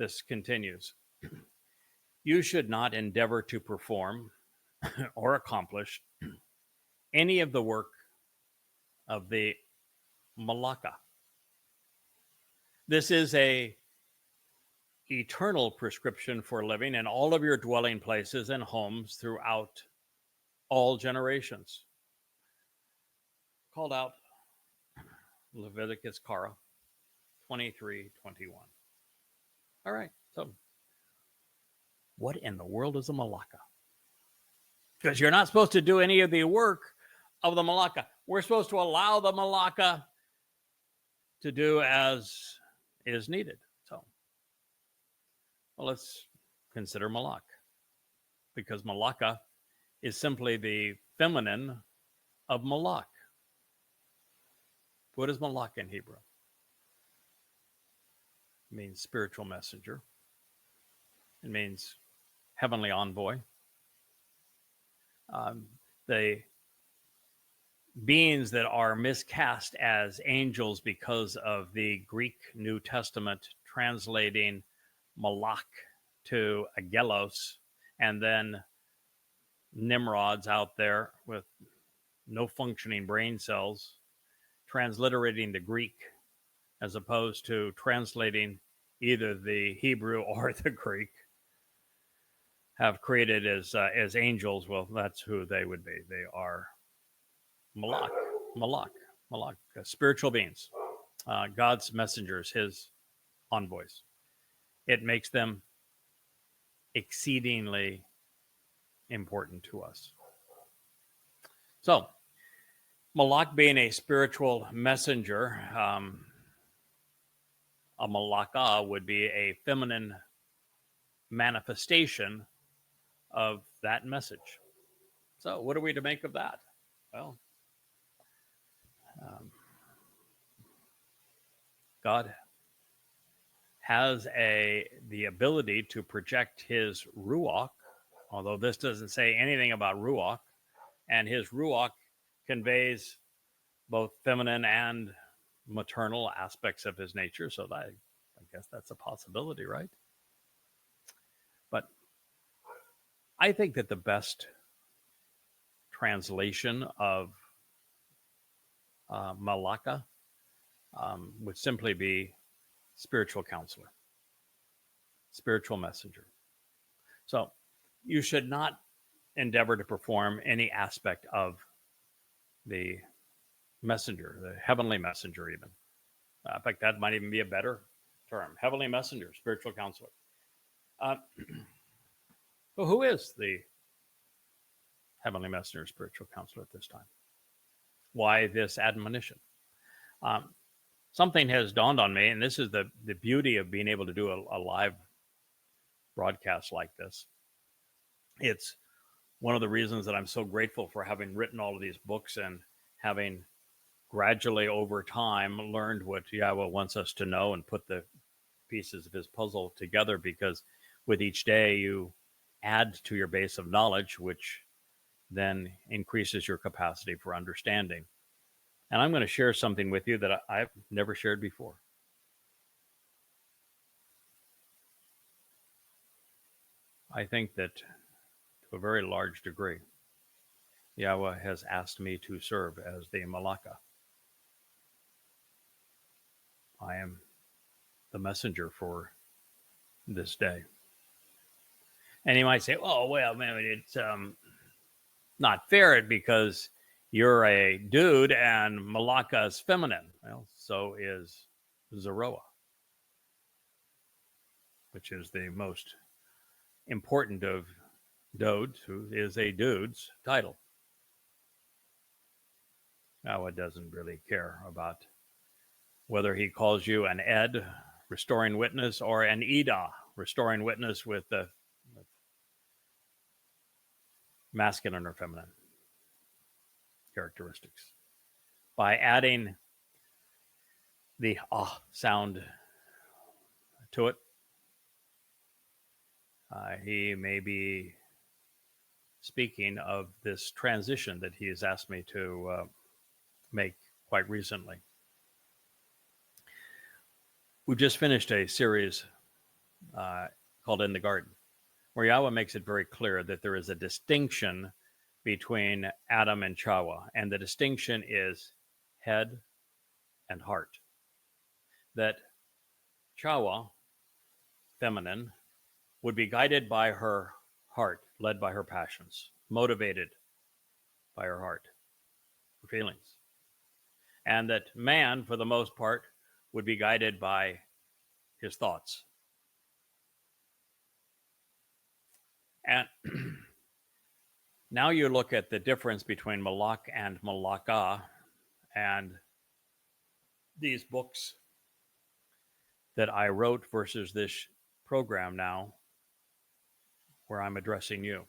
this continues. You should not endeavor to perform or accomplish any of the work of the Malaka. This is a eternal prescription for living in all of your dwelling places and homes throughout all generations. Called out Leviticus Kara 23:21. All right, so what in the world is a Malaka? Because you're not supposed to do any of the work of the Malaka. We're supposed to allow the Malaka to do as is needed. So, well, let's consider Malak, because Malaka is simply the feminine of Malak. What is Malak in Hebrew? It means spiritual messenger. It means heavenly envoy. The beings that are miscast as angels because of the Greek New Testament translating Malak to Agelos, and then Nimrods out there with no functioning brain cells transliterating the Greek as opposed to translating either the Hebrew or the Greek, have created as angels. Well, that's who they would be. They are Malak, spiritual beings, God's messengers, his envoys. It makes them exceedingly important to us. So, Malak being a spiritual messenger, a Malaka would be a feminine manifestation of that message. So, what are we to make of that? Well, God has the ability to project his Ruach, although this doesn't say anything about Ruach, and his Ruach conveys both feminine and maternal aspects of his nature. So I guess that's a possibility, right? But I think that the best translation of Malaka would simply be spiritual counselor, spiritual messenger. So you should not endeavor to perform any aspect of the messenger, the heavenly messenger even. In fact, that might even be a better term, heavenly messenger, spiritual counselor. So who is the heavenly messenger, spiritual counselor at this time? Why this admonition? Something has dawned on me, and this is the beauty of being able to do a live broadcast like this. It's one of the reasons that I'm so grateful for having written all of these books and having gradually over time learned what Yahowah wants us to know and put the pieces of his puzzle together, because with each day you add to your base of knowledge, which then increases your capacity for understanding. And I'm going to share something with you that I've never shared before. I think that to a very large degree, Yahowah has asked me to serve as the Malaka. I am the messenger for this day. And you might say, oh, well, man, it's not fair because you're a dude and Malaka is feminine. Well, so is Zeroah, which is the most important of Dodes, who is a dude's title. Yahowah doesn't really care about whether he calls you an Ed, restoring witness, or an Ida, restoring witness with the masculine or feminine characteristics. By adding the sound to it, he may be speaking of this transition that he has asked me to make quite recently. We've just finished a series called In the Garden, where Yahweh makes it very clear that there is a distinction between Adam and Towrah, and the distinction is head and heart. That Towrah, feminine, would be guided by her heart, led by her passions, motivated by her heart, her feelings. And that man, for the most part, would be guided by his thoughts. And now you look at the difference between Malak and Malakah, and these books that I wrote versus this program now, where I'm addressing you.